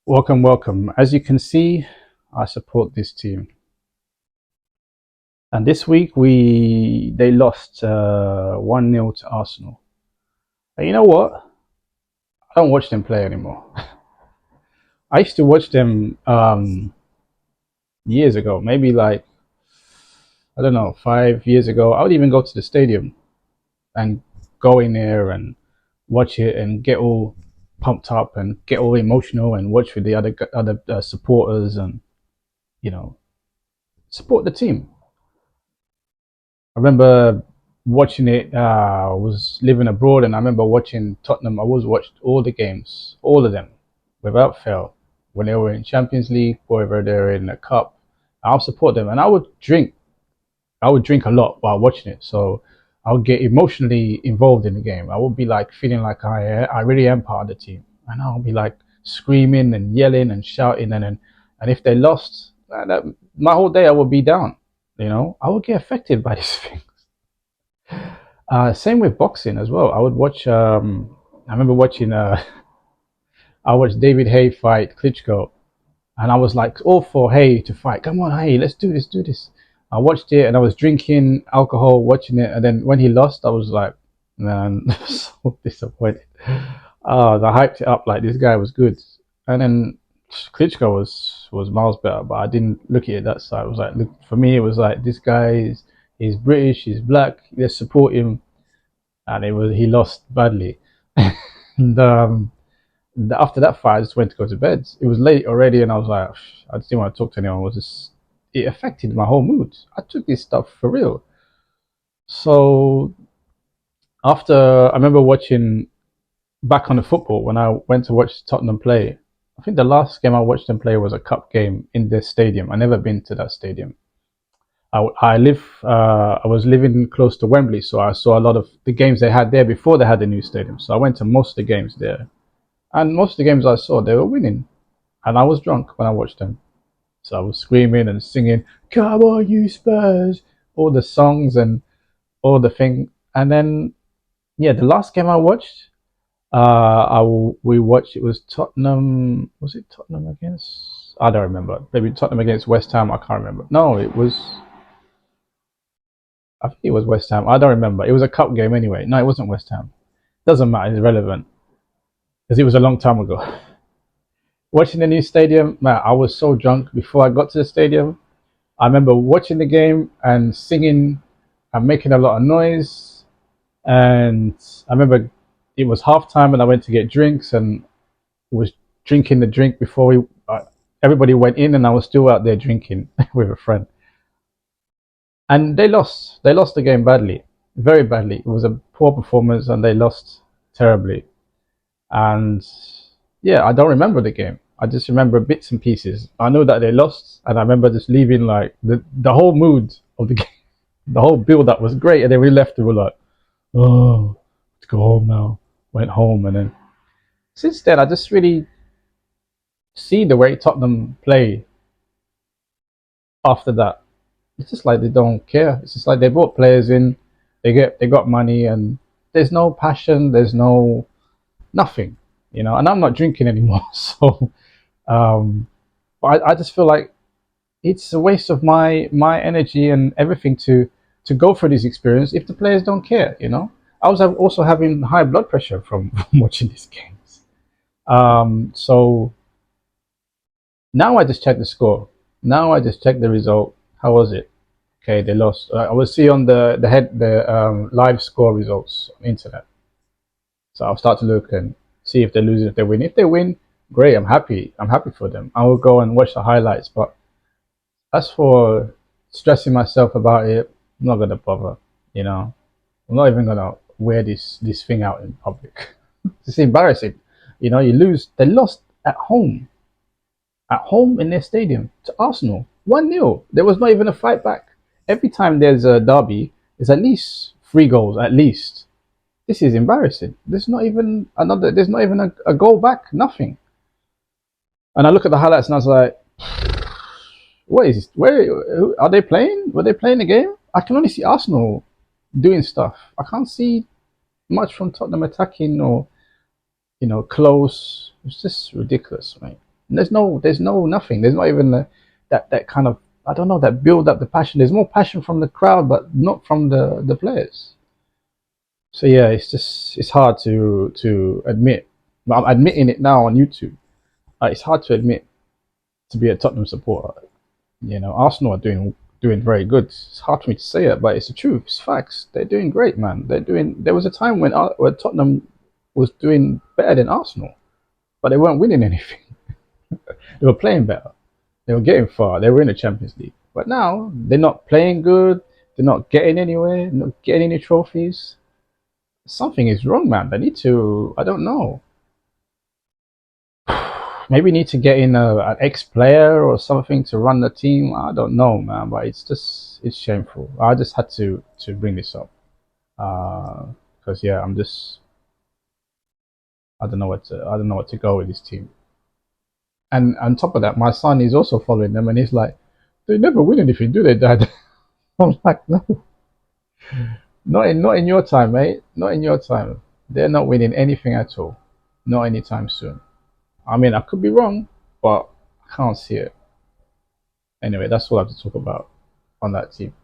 Welcome, welcome. As you can see, I support this team. And this week they lost 1-0 to Arsenal. And you know what? I don't watch them play anymore. I used to watch them years ago, maybe like I don't know, 5 years ago. I would even go to the stadium and go in there and watch it and get all pumped up and get all emotional and watch with the other supporters and you know support the team. I remember watching it. I was living abroad, and I remember watching Tottenham. I always watched all the games, all of them, without fail. When they were in Champions League, wherever they're in the cup, I'll support them, and I would drink. I would drink a lot while watching it, so I would get emotionally involved in the game. I would be like feeling like I really am part of the team, and I'll be like screaming and yelling and shouting, and if they lost, my whole day I would be down. I would get affected by these things. Same with boxing as well. I would watch. I remember watching. I watched David Hay fight Klitschko, and I was like all for Hay to fight. Come on, Hay, let's do this, do this. I watched it, and I was drinking alcohol, watching it, and then when he lost, I was like, man, so disappointed. Oh, I hyped it up like this guy was good, and then Klitschko was miles better, but I didn't look at it that side. It was like, look, for me, it was like this guy is he's British, he's black. Let's support him, and he lost badly. and after that fight, I just went to go to bed. It was late already, and I was like, I just didn't want to talk to anyone. It affected my whole mood. I took this stuff for real. So after I remember watching back on the football when I went to watch Tottenham play. I think the last game I watched them play was a cup game in their stadium. I never been to that stadium. I was living close to Wembley, so I saw a lot of the games they had there before they had the new stadium. So I went to most of the games there, and most of the games I saw they were winning, and I was drunk when I watched them. So I was screaming and singing, "Come on, you Spurs!" All the songs and all the thing. And then yeah, the last game I watched, we watched. It was Tottenham. Was it Tottenham against? I don't remember. Maybe Tottenham against West Ham. I can't remember. No, it was. I think it was West Ham. I don't remember. It was a cup game anyway. No, it wasn't West Ham. Doesn't matter. It's irrelevant because it was a long time ago. Watching the new stadium, man, I was so drunk before I got to the stadium. I remember watching the game and singing and making a lot of noise. And I remember it was halftime and I went to get drinks and was drinking the drink before everybody went in, and I was still out there drinking with a friend. And they lost. They lost the game badly, very badly. It was a poor performance, and they lost terribly. And yeah, I don't remember the game. I just remember bits and pieces. I know that they lost, and I remember just leaving like the whole mood of the game, the whole build up was great, and then we left and we were like, oh, let's go home now. Went home, and then since then I just really see the way Tottenham play after that. It's just like they don't care. It's just like they brought players in, they got money, and there's no passion, there's no nothing, And I'm not drinking anymore, so um, but I just feel like it's a waste of my energy and everything to go for this experience if the players don't care. I was also having high blood pressure from, from watching these games. So now I just check the score. Now I just check the result. How was it? Okay, they lost. I will see on the live score results on internet. So I'll start to look and see if they lose, if they win. If they win, great. I'm happy. I'm happy for them. I will go and watch the highlights. But as for stressing myself about it, I'm not gonna bother. I'm not even gonna wear this thing out in public. It's embarrassing. You lose. They lost at home in their stadium to Arsenal, 1-0. There was not even a fight back. Every time there's a derby, there's at least 3 goals, at least. This is embarrassing. There's not even a goal back, nothing. And I look at the highlights and I was like, what is this? Where are they playing? Were they playing the game? I can only see Arsenal doing stuff. I can't see much from Tottenham attacking or close. It's just ridiculous, mate. And there's no nothing. There's not even that kind of, I don't know, that build up the passion. There's more passion from the crowd, but not from the players. So yeah, it's hard to admit. But I'm admitting it now on YouTube. It's hard to admit to be a Tottenham supporter. Arsenal are doing very good. It's hard for me to say it, but it's the truth. It's facts. They're doing great, man. They're doing. There was a time when Tottenham was doing better than Arsenal, but they weren't winning anything. They were playing better. They were getting far. They were in the Champions League. But now they're not playing good. They're not getting anywhere. Not getting any trophies. Something is wrong, man. They need to. I don't know. Maybe need to get in an ex-player or something to run the team. I don't know, man. But it's shameful. I just had to bring this up because yeah, I'm just I don't know what to go with this team. And on top of that, my son is also following them, and he's like, they never win anything, do they, Dad? I'm like, no, not in your time, mate. Not in your time. They're not winning anything at all. Not anytime soon. I mean, I could be wrong, but I can't see it. Anyway, that's all I have to talk about on that team.